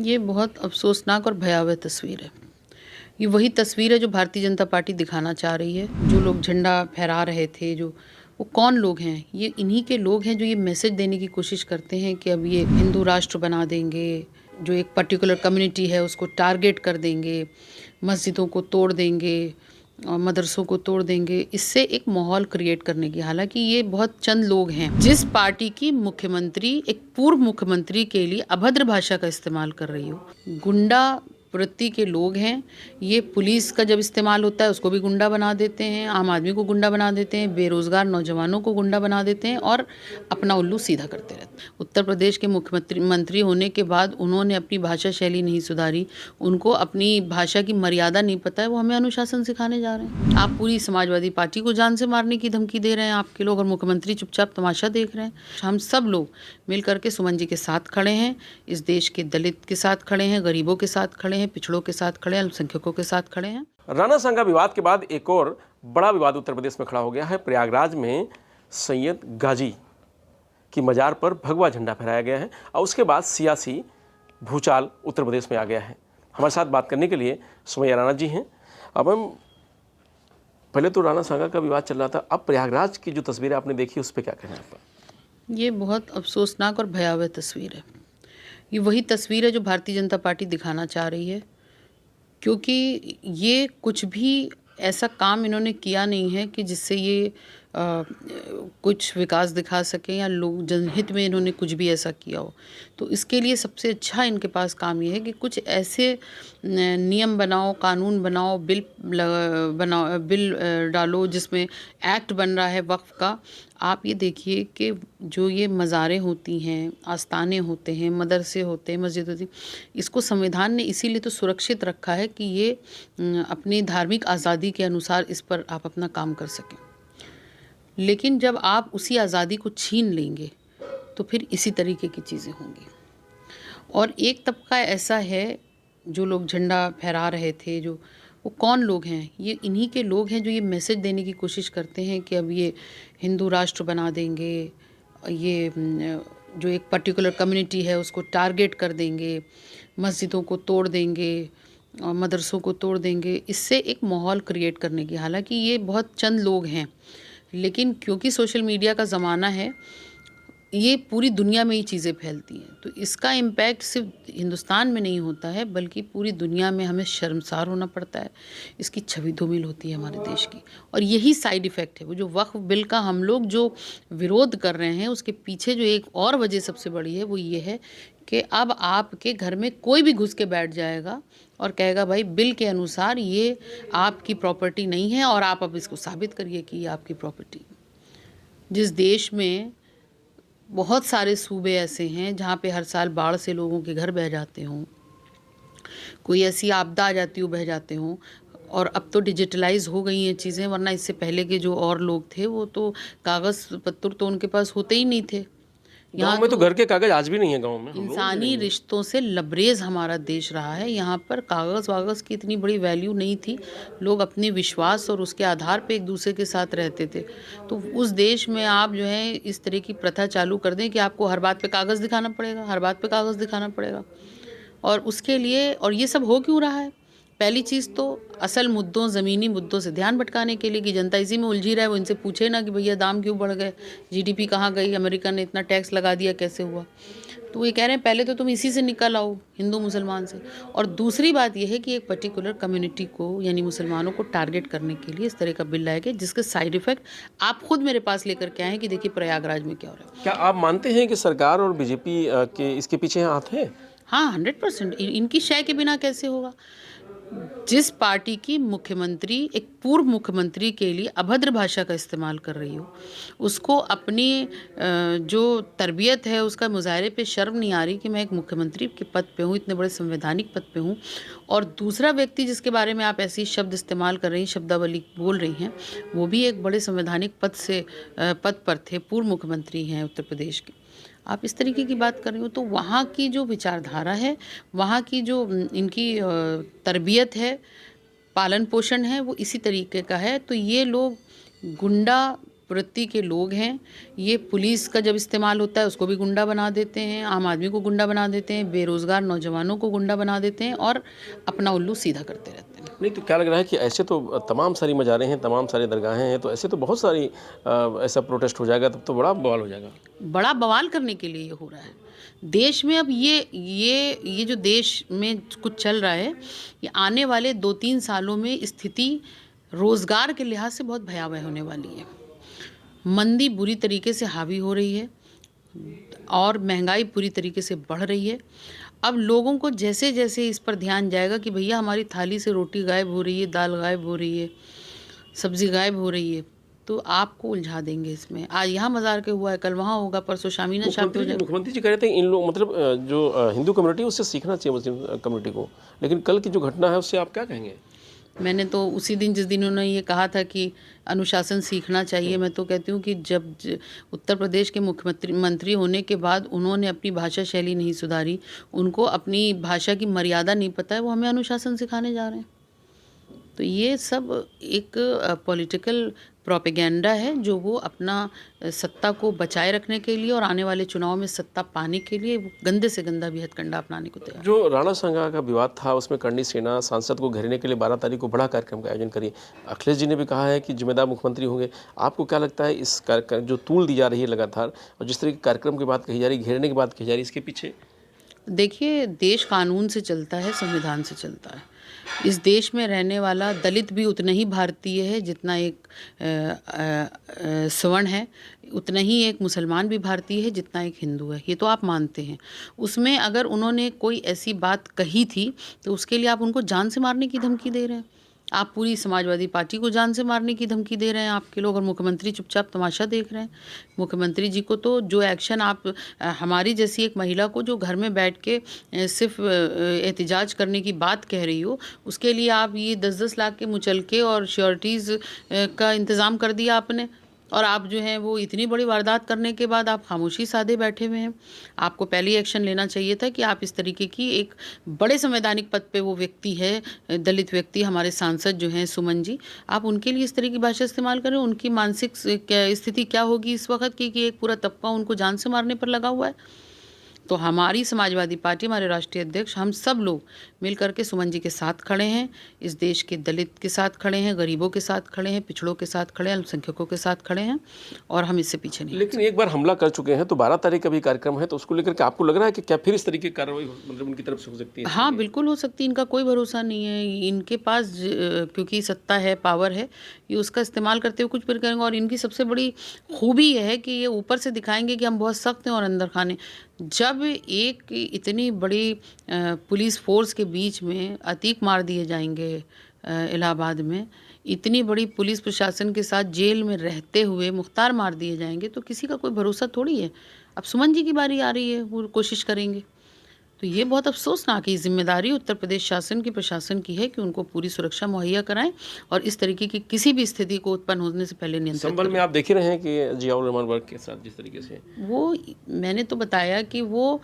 ये बहुत अफ़सोसनाक और भयावह तस्वीर है। ये वही तस्वीर है जो भारतीय जनता पार्टी दिखाना चाह रही है। जो लोग झंडा फहरा रहे थे, जो वो कौन लोग हैं? ये इन्हीं के लोग हैं जो ये मैसेज देने की कोशिश करते हैं कि अब ये हिंदू राष्ट्र बना देंगे, जो एक पर्टिकुलर कम्युनिटी है उसको टारगेट कर देंगे, मस्जिदों को तोड़ देंगे और मदरसों को तोड़ देंगे। इससे एक माहौल क्रिएट करने की, हालाँकि ये बहुत चंद लोग हैं। जिस पार्टी की मुख्यमंत्री एक पूर्व मुख्यमंत्री के लिए अभद्र भाषा का इस्तेमाल कर रही हो, गुंडा वृत्ति के लोग हैं। ये पुलिस का जब इस्तेमाल होता है उसको भी गुंडा बना देते हैं, आम आदमी को गुंडा बना देते हैं, बेरोज़गार नौजवानों को गुंडा बना देते हैं और अपना उल्लू सीधा करते रहते हैं। उत्तर प्रदेश के मुख्यमंत्री होने के बाद उन्होंने अपनी भाषा शैली नहीं सुधारी, उनको अपनी भाषा की मर्यादा नहीं पता है, वो हमें अनुशासन सिखाने जा रहे हैं। आप पूरी समाजवादी पार्टी को जान से मारने की धमकी दे रहे हैं आपके लोग, और मुख्यमंत्री चुपचाप तमाशा देख रहे हैं। हम सब लोग मिल करके सुमन जी के साथ खड़े हैं, इस देश के दलित के साथ खड़े हैं, गरीबों के साथ खड़े हैं, पिछड़ों के साथ खड़े हैं, अल्पसंख्यकों के साथ खड़े हैं। राणा सांगा विवाद के बाद एक और बड़ा विवाद उत्तर प्रदेश में खड़ा हो गया है। प्रयागराज में सैयद गाजी की मजार पर भगवा झंडा फहराया गया है और उसके बाद सियासी भूचाल उत्तर प्रदेश में आ गया है। हमारे साथ बात करने के लिए सुमैया राणा जी हैं। अब हम पहले तो राणा सांगा का विवाद चल रहा था, अब प्रयागराज की जो तस्वीरें आपने देखी उस पर क्या कहना है आपका? ये बहुत अफसोसनाक और भयावह तस्वीर है। ये वही तस्वीर है जो भारतीय जनता पार्टी दिखाना चाह रही है, क्योंकि ये कुछ भी ऐसा काम इन्होंने किया नहीं है कि जिससे ये कुछ विकास दिखा सकें या लोग जनहित में इन्होंने कुछ भी ऐसा किया हो। तो इसके लिए सबसे अच्छा इनके पास काम ये है कि कुछ ऐसे नियम बनाओ, कानून बनाओ, बिल डालो जिसमें एक्ट बन रहा है वक्फ का। आप ये देखिए कि जो ये मज़ारें होती हैं, आस्थाने होते हैं, मदरसे होते हैं, मस्जिद होती हैं, इसको संविधान ने इसीलिए तो सुरक्षित रखा है कि ये अपनी धार्मिक आज़ादी के अनुसार इस पर आप अपना काम कर सकें। लेकिन जब आप उसी आज़ादी को छीन लेंगे तो फिर इसी तरीके की चीज़ें होंगी। और एक तबका ऐसा है जो लोग झंडा फहरा रहे थे, जो वो कौन लोग हैं? ये इन्हीं के लोग हैं जो ये मैसेज देने की कोशिश करते हैं कि अब ये हिंदू राष्ट्र बना देंगे, ये जो एक पर्टिकुलर कम्युनिटी है उसको टारगेट कर देंगे, मस्जिदों को तोड़ देंगे और मदरसों को तोड़ देंगे। इससे एक माहौल क्रिएट करने की, हालाँकि ये बहुत चंद लोग हैं, लेकिन क्योंकि सोशल मीडिया का ज़माना है, ये पूरी दुनिया में ही चीज़ें फैलती हैं। तो इसका इम्पैक्ट सिर्फ हिंदुस्तान में नहीं होता है, बल्कि पूरी दुनिया में हमें शर्मसार होना पड़ता है। इसकी छवि धूमिल होती है हमारे देश की, और यही साइड इफ़ेक्ट है। वो जो वक्फ बिल का हम लोग जो विरोध कर रहे हैं, उसके पीछे जो एक और वजह सबसे बड़ी है, वो ये है कि अब आपके घर में कोई भी घुस के बैठ जाएगा और कहेगा भाई बिल के अनुसार ये आपकी प्रॉपर्टी नहीं है और आप अब इसको साबित करिए कि ये आपकी प्रॉपर्टी। जिस देश में बहुत सारे सूबे ऐसे हैं जहाँ पे हर साल बाढ़ से लोगों के घर बह जाते हों, कोई ऐसी आपदा आ जाती हो बह जाते हों, और अब तो डिजिटलाइज हो गई हैं चीज़ें, वरना इससे पहले के जो और लोग थे वो तो कागज़ पत्तर तो उनके पास होते ही नहीं थे। गाँव में तो घर के कागज आज भी नहीं है। गाँव में इंसानी रिश्तों से लबरेज हमारा देश रहा है। यहाँ पर कागज़ वागज़ की इतनी बड़ी वैल्यू नहीं थी। लोग अपने विश्वास और उसके आधार पे एक दूसरे के साथ रहते थे। तो उस देश में आप जो है इस तरह की प्रथा चालू कर दें कि आपको हर बात पे कागज़ दिखाना पड़ेगा, हर बात पे कागज़ दिखाना पड़ेगा। और उसके लिए, और ये सब हो क्यों रहा है? पहली चीज़ तो असल मुद्दों, ज़मीनी मुद्दों से ध्यान भटकाने के लिए कि जनता इसी में उलझी रहा है। वो इनसे पूछे ना कि भैया दाम क्यों बढ़ गए, जीडीपी कहाँ गई, अमेरिका ने इतना टैक्स लगा दिया, कैसे हुआ? तो ये कह रहे हैं पहले तो तुम इसी से निकल आओ, हिंदू मुसलमान से। और दूसरी बात ये है कि एक पर्टिकुलर कम्युनिटी को, यानी मुसलमानों को टारगेट करने के लिए इस तरह का बिल लाया गया, जिसके साइड इफ़ेक्ट आप खुद मेरे पास लेकर के आए हैं कि देखिए प्रयागराज में क्या हो रहा है। क्या आप मानते हैं कि सरकार और बीजेपी के इसके पीछे हाथ है? हाँ, 100%। इनकी शय के बिना कैसे होगा? जिस पार्टी की मुख्यमंत्री एक पूर्व मुख्यमंत्री के लिए अभद्र भाषा का इस्तेमाल कर रही हो, उसको अपनी जो तरबियत है उसका मुजाहरे पे शर्म नहीं आ रही कि मैं एक मुख्यमंत्री के पद पे हूँ, इतने बड़े संवैधानिक पद पे हूँ, और दूसरा व्यक्ति जिसके बारे में आप ऐसी शब्द इस्तेमाल कर रही हैं, शब्दावली बोल रही हैं, वो भी एक बड़े संवैधानिक पद पर थे, पूर्व मुख्यमंत्री हैं उत्तर प्रदेश के। आप इस तरीके की बात कर रही हो, तो वहाँ की जो विचारधारा है, वहाँ की जो इनकी तरबियत है, पालन पोषण है, वो इसी तरीके का है। तो ये लोग गुंडा प्रवृत्ति के लोग हैं। ये पुलिस का जब इस्तेमाल होता है उसको भी गुंडा बना देते हैं, आम आदमी को गुंडा बना देते हैं, बेरोज़गार नौजवानों को गुंडा बना देते हैं और अपना उल्लू सीधा करते रहते हैं। नहीं तो क्या लग रहा है कि ऐसे तो तमाम सारी मज़ारें हैं, तमाम सारी दरगाहें हैं, तो ऐसे तो बहुत सारी ऐसा प्रोटेस्ट हो जाएगा, तब तो बड़ा बवाल हो जाएगा। बड़ा बवाल करने के लिए ये हो रहा है। देश में अब ये जो देश में कुछ चल रहा है, ये आने वाले 2-3 सालों में स्थिति रोज़गार के लिहाज से बहुत भयावह होने वाली है। मंदी बुरी तरीके से हावी हो रही है और महंगाई पूरी तरीके से बढ़ रही है। अब लोगों को जैसे-जैसे इस पर ध्यान जाएगा कि भैया हमारी थाली से रोटी गायब हो रही है, दाल गायब हो रही है, सब्ज़ी गायब हो रही है, तो आपको उलझा देंगे इसमें। आज यहाँ मज़ार के हुआ है, कल वहाँ होगा, परसों शामीना शाह पे हो जाएगा। मुख्यमंत्री जी कह रहे थे इन लोग मतलब जो हिंदू कम्युनिटी है उससे सीखना चाहिए मुस्लिम कम्युनिटी को, लेकिन कल की जो घटना है उससे आप क्या कहेंगे? मैंने तो उसी दिन जिस दिन उन्होंने ये कहा था कि अनुशासन सीखना चाहिए, मैं तो कहती हूँ कि जब उत्तर प्रदेश के मंत्री होने के बाद उन्होंने अपनी भाषा शैली नहीं सुधारी, उनको अपनी भाषा की मर्यादा नहीं पता है, वो हमें अनुशासन सिखाने जा रहे हैं। तो ये सब एक पॉलिटिकल प्रोपेगेंडा है जो वो अपना सत्ता को बचाए रखने के लिए और आने वाले चुनाव में सत्ता पाने के लिए वो गंदे से गंदा भी हथकंडा अपनाने को तैयार। जो राणा सांगा का विवाद था उसमें करणी सेना सांसद को घेरने के लिए 12 तारीख को बड़ा कार्यक्रम का आयोजन करिए। अखिलेश जी ने भी कहा है कि जिम्मेदार मुख्यमंत्री होंगे। आपको क्या लगता है इस कार्यक्रम जो तूल दी जा रही है लगातार और जिस तरह के कार्यक्रम की बात कही जा रही है, घेरने की बात कही जा रही है, इसके पीछे? देखिए, देश कानून से चलता है, संविधान से चलता है। इस देश में रहने वाला दलित भी उतना ही भारतीय है जितना एक सवर्ण है, उतना ही एक मुसलमान भी भारतीय है जितना एक हिंदू है। ये तो आप मानते हैं। उसमें अगर उन्होंने कोई ऐसी बात कही थी तो उसके लिए आप उनको जान से मारने की धमकी दे रहे हैं। आप पूरी समाजवादी पार्टी को जान से मारने की धमकी दे रहे हैं आपके लोग और मुख्यमंत्री चुपचाप तमाशा देख रहे हैं। मुख्यमंत्री जी को तो जो एक्शन आप हमारी जैसी एक महिला को जो घर में बैठ के सिर्फ एहतिजाज करने की बात कह रही हो, उसके लिए आप ये 10-10 लाख के मुचलके और श्योरिटीज़ का इंतज़ाम कर दिया आपने। और आप जो हैं वो इतनी बड़ी वारदात करने के बाद आप खामोशी साधे बैठे हुए हैं। आपको पहले ही एक्शन लेना चाहिए था कि आप इस तरीके की एक बड़े संवैधानिक पद पे वो व्यक्ति है, दलित व्यक्ति हमारे सांसद जो हैं सुमन जी, आप उनके लिए इस तरह की भाषा इस्तेमाल करें। उनकी मानसिक स्थिति क्या होगी इस वक्त की कि एक पूरा तबका उनको जान से मारने पर लगा हुआ है। तो हमारी समाजवादी पार्टी, हमारे राष्ट्रीय अध्यक्ष, हम सब लोग मिल करके सुमन जी के साथ खड़े हैं, इस देश के दलित के साथ खड़े हैं, गरीबों के साथ खड़े हैं, पिछड़ों के साथ खड़े हैं, अल्पसंख्यकों के साथ खड़े हैं और हम इससे पीछे नहीं। लेकिन एक बार हमला कर चुके हैं तो 12 तारीख का भी कार्यक्रम है, तो उसको लेकर के आपको लग रहा है कि क्या फिर इस तरीके की कार्रवाई मतलब उनकी तरफ से हो सकती है? हाँ, बिल्कुल हो सकती है। इनका कोई भरोसा नहीं है। इनके पास क्योंकि सत्ता है, पावर है, ये उसका इस्तेमाल करते हुए कुछ भी करेंगे। और इनकी सबसे बड़ी खूबी ये है कि ये ऊपर से दिखाएंगे कि हम बहुत सख्त हैं और अंदर खाने। जब एक इतनी बड़ी पुलिस फोर्स के बीच में अतीक मार दिए जाएंगे इलाहाबाद में, इतनी बड़ी पुलिस प्रशासन के साथ जेल में रहते हुए मुख्तार मार दिए जाएंगे, तो किसी का कोई भरोसा थोड़ी है। अब सुमन जी की बारी आ रही है, वो कोशिश करेंगे। तो ये बहुत अफसोसनाक है। जिम्मेदारी उत्तर प्रदेश शासन की, प्रशासन की है कि उनको पूरी सुरक्षा मुहैया कराएं और इस तरीके की किसी भी स्थिति को उत्पन्न होने से पहले नियंत्रित संभल में आप देख ही रहे हैं कि जियाउर रहमान वर्ग के साथ जिस तरीके से वो, मैंने तो बताया कि वो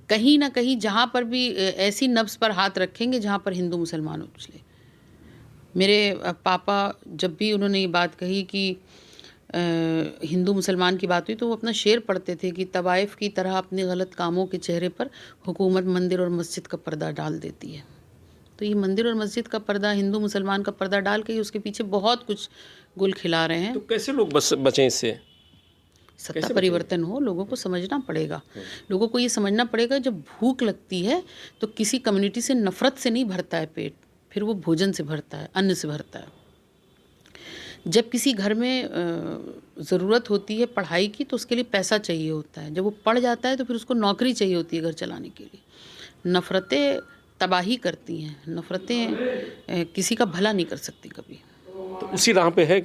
कहीं ना कहीं जहाँ पर भी ऐसी नब्ज पर हाथ रखेंगे जहाँ पर हिंदू मुसलमान उछले। मेरे पापा जब भी उन्होंने ये बात कही कि हिंदू मुसलमान की बात हुई तो वो अपना शेर पढ़ते थे कि तवाइफ की तरह अपने गलत कामों के चेहरे पर हुकूमत मंदिर और मस्जिद का पर्दा डाल देती है। तो ये मंदिर और मस्जिद का पर्दा, हिंदू मुसलमान का पर्दा डाल के उसके पीछे बहुत कुछ गुल खिला रहे हैं। तो कैसे लोग बचें इससे? सत्ता परिवर्तन हो, लोगों को समझना पड़ेगा। लोगों को ये समझना पड़ेगा जब भूख लगती है तो किसी कम्युनिटी से नफरत से नहीं भरता है पेट, फिर वो भोजन से भरता है, अन्न से भरता है। जब किसी घर में ज़रूरत होती है पढ़ाई की तो उसके लिए पैसा चाहिए होता है। जब वो पढ़ जाता है तो फिर उसको नौकरी चाहिए होती है घर चलाने के लिए। नफ़रतें तबाही करती हैं, नफ़रतें किसी का भला नहीं कर सकती कभी। तो उसी राह पे है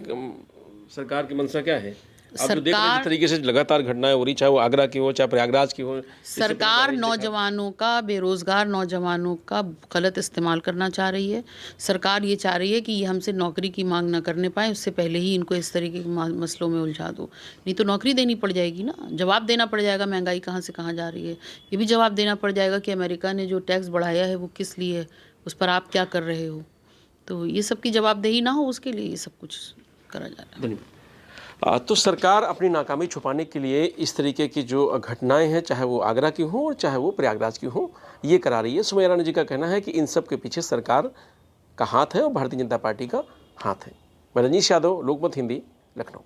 सरकार की मंशा क्या है? आप जो देख रहे हैं जिस तरीके से लगातार घटनाएं हो रही, चाहे वो आगरा की हो, चाहे प्रयागराज की हो, सरकार नौजवानों का, बेरोज़गार नौजवानों का गलत इस्तेमाल करना चाह रही है। सरकार ये चाह रही है कि ये हमसे नौकरी की मांग ना करने पाए, उससे पहले ही इनको इस तरीके के मसलों में उलझा दो। नहीं तो नौकरी देनी पड़ जाएगी ना, जवाब देना पड़ जाएगा महंगाई कहाँ से कहाँ जा रही है। ये भी जवाब देना पड़ जाएगा कि अमेरिका ने जो टैक्स बढ़ाया है वो किस लिए है, उस पर आप क्या कर रहे हो। तो ये सब की जवाबदेही ना हो उसके लिए ये सब कुछ करा जा रहा है। तो सरकार अपनी नाकामी छुपाने के लिए इस तरीके की जो घटनाएं हैं, चाहे वो आगरा की हों और चाहे वो प्रयागराज की हों, ये करा रही है। सुमैया रानी जी का कहना है कि इन सब के पीछे सरकार का हाथ है और भारतीय जनता पार्टी का हाथ है। मैं रजनीश यादव, लोकमत हिंदी, लखनऊ।